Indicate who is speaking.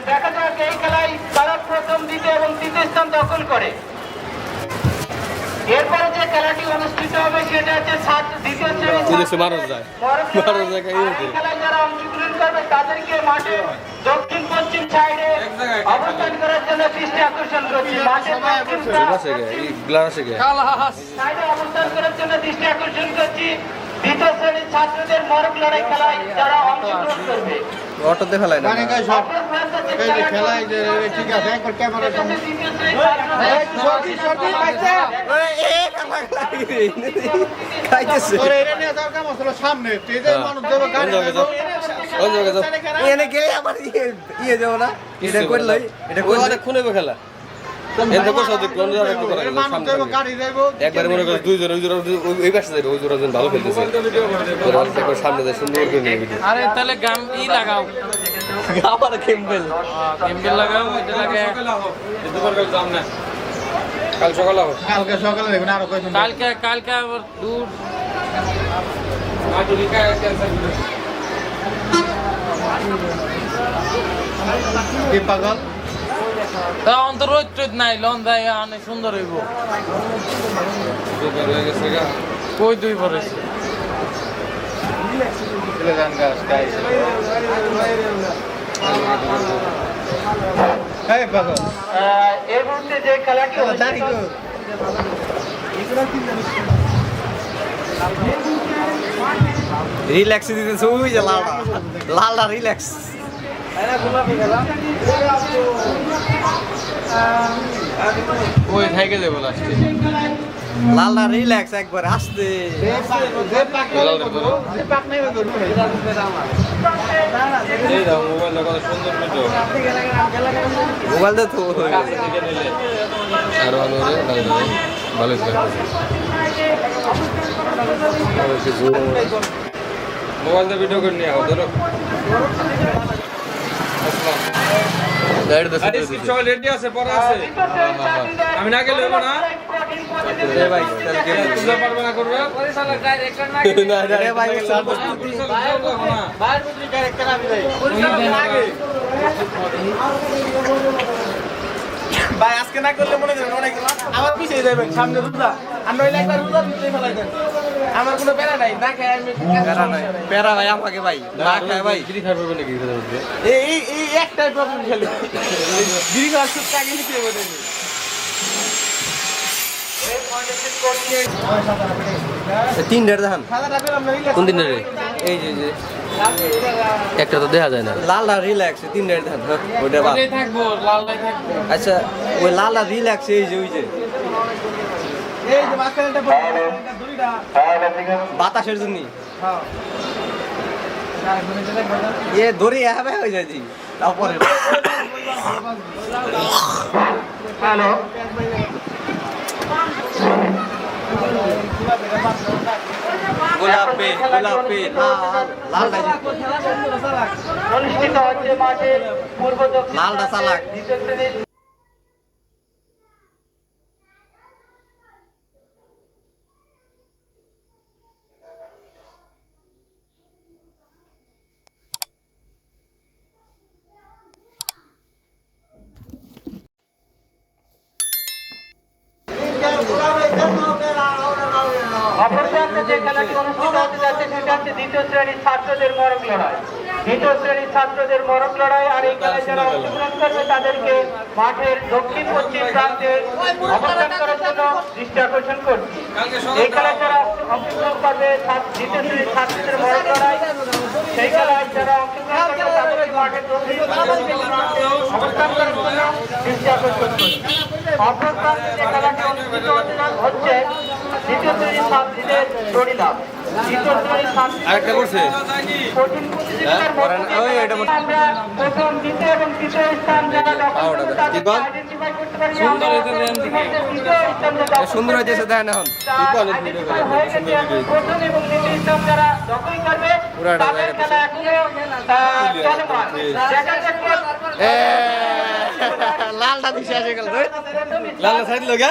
Speaker 1: দেখা যাক এই খেলায় কারা প্রথম দ্বিতীয় এবং তৃতীয় স্থান দখল করে। এরপরে যে খেলাটি অনুষ্ঠিত হবে সেটা হচ্ছে দ্বিতীয় শ্রেণীর খেলায় যারা অংশগ্রহণ করবে তাদেরকে মাঠে দক্ষিণ পশ্চিম সাইডে অবস্থান করার জন্য দৃষ্টি আকর্ষণ করছি। সাইডে অবস্থান করার জন্য দৃষ্টি আকর্ষণ করছি। দ্বিতীয় শ্রেণীর ছাত্রদের মরক লড়াই খেলায় যারা অংশগ্রহণ করবে
Speaker 2: অটোতে ফেলায় না
Speaker 1: খেলায় ঠিক আছে ক্যামেরা সামনে
Speaker 2: এনে গেলে আমার ইয়ে যাবো না এটা করলে এটা খুনে খেলা একবার মনে করে দুইজন ওই পাশে যাবে ওই দুজন ভালো খেলতেছে সামনে যায় সুন্দর করে নিয়ে গেছে।
Speaker 3: আরে তাহলে গাম ই লাগাও
Speaker 2: আবার কেম্বেল
Speaker 3: লাগাও এটা লাগে
Speaker 2: কাল সকালে হবে
Speaker 1: সকালে দেখবেন আরো কয়েকজন
Speaker 3: কালকে আবার দূর
Speaker 1: কি পাগল
Speaker 3: অন্তর রোদ নাই লন দেয় অনেক সুন্দর হইব কই দুই পরেছে
Speaker 1: এই মুহূর্তে যে খেলাটি
Speaker 2: রিল্যাক্স দিতেছে ওই যে লালটা রিল্যাক্স
Speaker 3: ওই থেকে যাবো লাস্টে
Speaker 2: লালটা রিল্যাক্স একবার আসতে মোবাইল তো
Speaker 4: আরো ভালো হলে ভালো মোবাইল দিয়ে ভিডিও করে নিয়ে আও ধরো রেডি আছে পরে আছে আমি না গেলে হবো না
Speaker 2: ভাই
Speaker 4: তোমরা পারবে না করবে
Speaker 2: ভাই আজকে না করলে মনে করেন অনেক আবার পিছিয়ে যাবেন সামনে রোজা আর নইলে একবার রোজা দিতে ফেলাই দেন আমার কোনো প্যারা নাই না খাই আমি প্যারা নাই প্যারা ভাই আমাকে ভাই না খাই ভাই
Speaker 4: গিরি খাবে বলে কি
Speaker 2: এই একটাই প্রবলেম খেলে গিরি খাওয়ার সুদ টাকা নিতে হবে তিনটার দেখান
Speaker 4: কোন দিনের
Speaker 2: এই যে
Speaker 4: একটা তো দেখা যায় না
Speaker 2: লালটা রিল্যাক্স তিনটার দেখান ওইটা বা
Speaker 3: থাকবো লাল্লাই থাকবো
Speaker 2: আচ্ছা ওই লালটা রিল্যাক্স এই যে ওই যে বাতাসের জন্য এ দড়ি হবে হয়ে যায় জি তারপরে
Speaker 1: হ্যালো
Speaker 2: গোলাপি লালটা
Speaker 1: অনুষ্ঠিত হচ্ছে মাঠের পূর্ব দক্ষিণ
Speaker 2: লালটা চালাক
Speaker 1: দ্বিতীয় শ্রেণীর অপরপ্রান্তে যে খেলাটি অনুষ্ঠিত হতে যাচ্ছে সেটা হচ্ছে দ্বিতীয় শ্রেণীর ছাত্রদের মরক লড়াই। দ্বিতীয় শ্রেণীর ছাত্রদের মরক লড়াই আর এই খেলায় যারা অংশগ্রহণ করবে তাদেরকে মাঠের দক্ষিণ পশ্চিম প্রান্তে অবস্থান করার জন্য দৃষ্টি আকর্ষণ করছি। এই খেলায় যারা অংশগ্রহণ করবে দ্বিতীয় শ্রেণীর ছাত্রদের মরক লড়াই সেই খেলায় যারা অংশগ্রহণ করবে তাদেরকে মাঠের দক্ষিণ পশ্চিম প্রান্তে অবস্থান করার জন্য দৃষ্টি আকর্ষণ করছি। অপরপ্রান্তে যে খেলাটি অনুষ্ঠিত হচ্ছে দ্বিতীয় শ্রেণীর ছাত্রীদের দড়িলাভ। দ্বিতীয় শ্রেণীর
Speaker 4: আরেকটা করছে
Speaker 1: কঠিন প্রতিযোগিতার মধ্যে দিয়ে আমরা প্রথম দ্বিতীয় এবং তৃতীয় স্থান যারা দখল করবে তাদেরকে আইডেন্টিফাই করতে পারি আমরা দ্বিতীয় স্থান
Speaker 2: সুন্দর হয়েছে দেখেন এখন
Speaker 1: আইডেন্টিফাই হয়ে গেছে প্রথম এবং দ্বিতীয় স্থান যারা দখল করবে তাদের খেলা এখনো চলমান। দেখা যাক
Speaker 2: লালটা দিশে আসে গেল লালটা সাইড লোক